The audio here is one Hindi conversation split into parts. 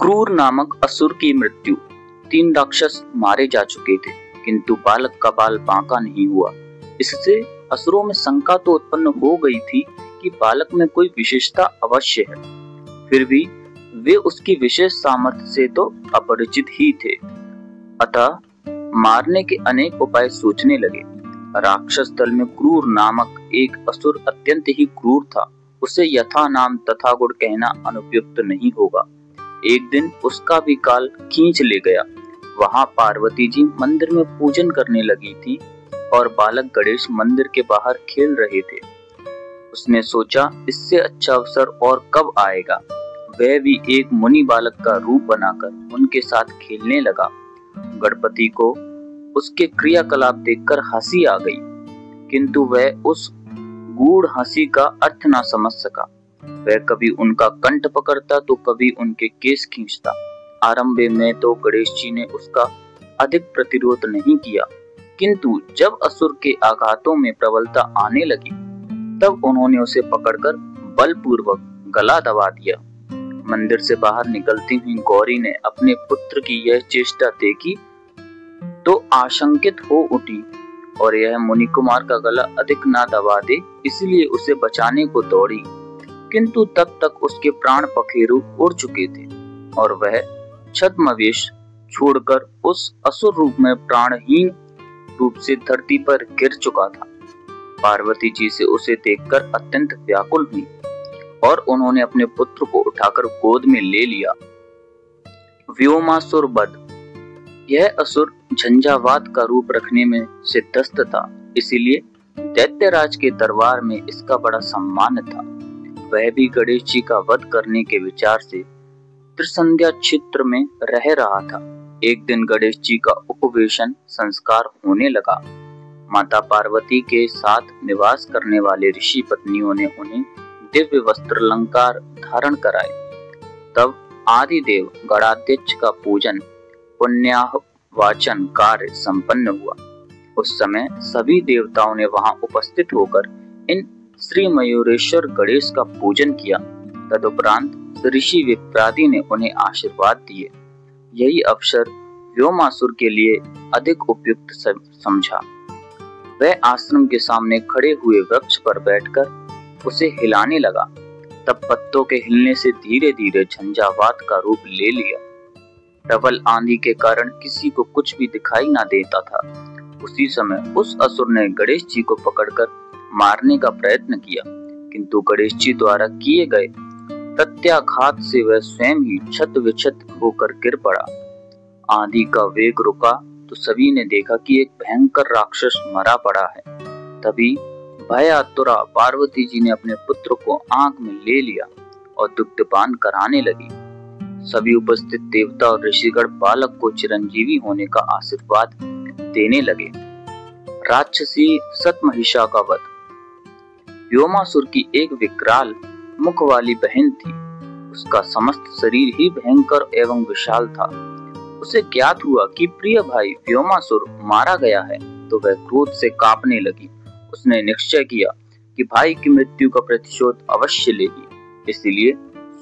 क्रूर नामक असुर की मृत्यु। 3 राक्षस मारे जा चुके थे, किंतु बालक का बाल बांका नहीं हुआ। इससे असुरों में शंका तो उत्पन्न हो गई थी कि बालक में कोई विशेषता अवश्य है। फिर भी वे उसकी विशेष सामर्थ्य से तो अपरिचित ही थे। अतः मारने के अनेक उपाय सोचने लगे। राक्षस दल में क्रूर नामक एक असुर अत्यंत ही क्रूर था। उसे यथा नाम तथा गुण कहना अनुपयुक्त नहीं होगा। एक दिन उसका भी काल खींच ले गया। वहां पार्वती जी मंदिर में पूजन करने लगी थी और बालक गणेश मंदिर के बाहर खेल रहे थे। उसने सोचा, इससे अच्छा अवसर और कब आएगा। वह भी एक मुनि बालक का रूप बनाकर उनके साथ खेलने लगा। गणपति को उसके क्रियाकलाप देखकर हंसी आ गई, किंतु वह उस गूढ़ हंसी का अर्थ ना समझ सका। वह कभी उनका कंठ पकड़ता तो कभी उनके केस खींचता। आरंभ में तो गणेश जी ने उसका अधिक प्रतिरोध नहीं किया, किंतु जब असुर के आघातों में प्रबलता आने लगी तब उन्होंने उसे पकड़कर बलपूर्वक गला दबा दिया। मंदिर से बाहर निकलती हुई गौरी ने अपने पुत्र की यह चेष्टा देखी तो आशंकित हो उठी और यह मुनि कुमार का गला अधिक ना दबा दे, इसलिए उसे बचाने को दौड़ी। किंतु तब तक उसके प्राण पखेरु उड़ चुके थे और वह छद्मवेश छोड़कर उस असुर रूप में प्राणहीन रूप से धरती पर गिर चुका था। पार्वती जी से उसे देखकर अत्यंत व्याकुल हुई और उन्होंने अपने पुत्र को उठाकर गोद में ले लिया। व्योमासुर वध। यह असुर झंझावात का रूप रखने में सिद्धस्त था, इसीलिए दैत्यराज के दरबार में इसका बड़ा सम्मान था। वह भी गणेश जी का वध करने के विचार से त्रिसंध्या क्षेत्र में रह रहा था। एक दिन गणेश जी का उपवेशन संस्कार होने लगा। माता पार्वती के साथ निवास करने वाले ऋषि पत्नियों ने उन्हें दिव्य वस्त्र अलंकार धारण कराए। तब आदिदेव गणाध्यक्ष का पूजन पुण्याह वाचन कार्य संपन्न हुआ। उस समय सभी देवताओं ने वहां उपस्थित होकर इन श्री मयूरेश्वर गणेश का पूजन किया। तदुपरांत ऋषि विप्रादि ने उन्हें आशीर्वाद दिए। यही अवसर व्योमासुर के लिए अधिक उपयुक्त समझा। वह आश्रम के सामने खड़े हुए वृक्ष पर बैठकर उसे हिलाने लगा। तब पत्तों के हिलने से धीरे धीरे झंझावात का रूप ले लिया। प्रबल आंधी के कारण किसी को कुछ भी दिखाई ना देता था। उसी समय उस असुर ने गणेश जी को पकड़कर मारने का प्रयत्न किया, किंतु गणेश जी द्वारा किए गए प्रत्याघात से वह स्वयं ही छत विक्षत होकर गिर पड़ा। आंधी का वेग रुका तो सभी ने देखा कि एक भयंकर राक्षस मरा पड़ा है। तभी भयातुरा पार्वती जी ने अपने पुत्र को आंख में ले लिया और दुग्धपान कराने लगी। सभी उपस्थित देवता और ऋषिगण बालक को चिरंजीवी होने का आशीर्वाद देने लगे। राक्षसी सतमहिषा का वध। व्योमासुर की एक विकराल मुख वाली बहन थी। उसका समस्त शरीर ही भयंकर एवं विशाल था। उसे ज्ञात हुआ कि प्रिय भाई व्योमासुर मारा गया है तो वह क्रोध से कांपने लगी। उसने निश्चय किया कि भाई की मृत्यु का प्रतिशोध अवश्य लेगी। इसलिए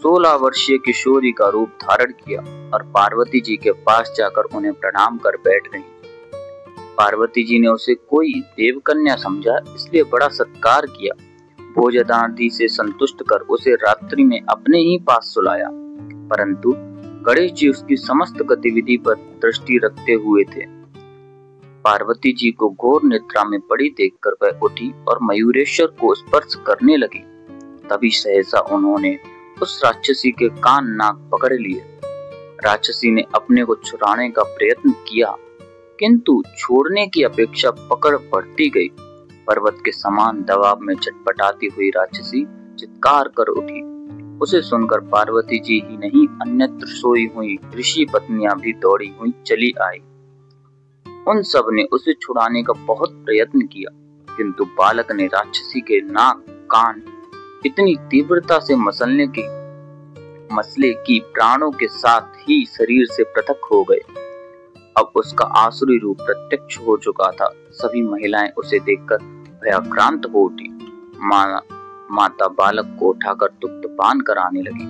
16 वर्षीय किशोरी का रूप धारण किया और पार्वती जी के पास जाकर उन्हें प्रणाम कर बैठ गई। पार्वती जी ने उसे कोई देवकन्या समझा, इसलिए बड़ा सत्कार किया। भोजनादि से संतुष्ट कर उसे रात्रि में अपने ही पास सुलाया। परंतु गणेश जी उसकी समस्त गतिविधि पर दृष्टि रखते हुए थे। पार्वती जी को घोर निद्रा में पड़ी देखकर वह उठी और मयूरेश्वर को स्पर्श करने लगी। तभी सहसा उन्होंने उस राक्षसी के कान नाक पकड़ लिए। राक्षसी ने अपने को छुड़ाने का प्रयत्न किया, किंतु छोड़ने की अपेक्षा पकड़ बढ़ती गई। पर्वत के समान दबाव में छटपटाती हुई राक्षसी चित्कार कर उठी। उसे सुनकर पार्वती जी ही नहीं, अन्यत्र सोई हुई ऋषि पत्नियां भी दौड़ी हुई चली आई। उन सब ने उसे छुड़ाने का बहुत प्रयत्न किया, किंतु बालक ने राक्षसी के नाक कान इतनी तीव्रता से मसले की प्राणों के साथ ही शरीर से पृथक हो गए। अब उसका आसुरी रूप प्रत्यक्ष हो चुका था। सभी महिलाएं उसे देखकर भयाक्रांत हो उठी। माता बालक को उठाकर दुग्धपान कराने लगी।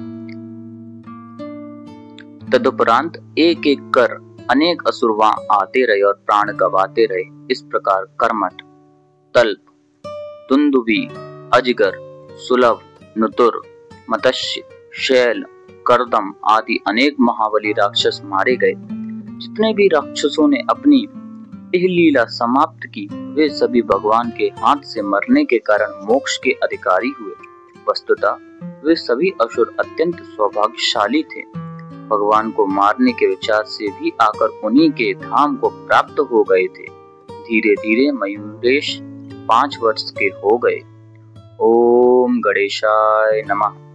तदुपरांत एक एक कर अनेक असुर वहां आते रहे और प्राण गवाते रहे। इस प्रकार कर्मठ, तल्प, दुंदुभि, अजगर, सुलभ, नुतुर, मत्स्य, शैल, कर्दम आदि अनेक महाबली राक्षस मारे गए। जितने भी राक्षसों ने अपनी यह लीला समाप्त की, वे सभी भगवान के हाथ से मरने के कारण मोक्ष के अधिकारी हुए। वस्तुतः वे सभी असुर अत्यंत सौभाग्यशाली थे। भगवान को मारने के विचार से भी आकर उन्हीं के धाम को प्राप्त हो गए थे। धीरे धीरे मयूरेश 5 वर्ष के हो गए। ओम गणेशाय नमः।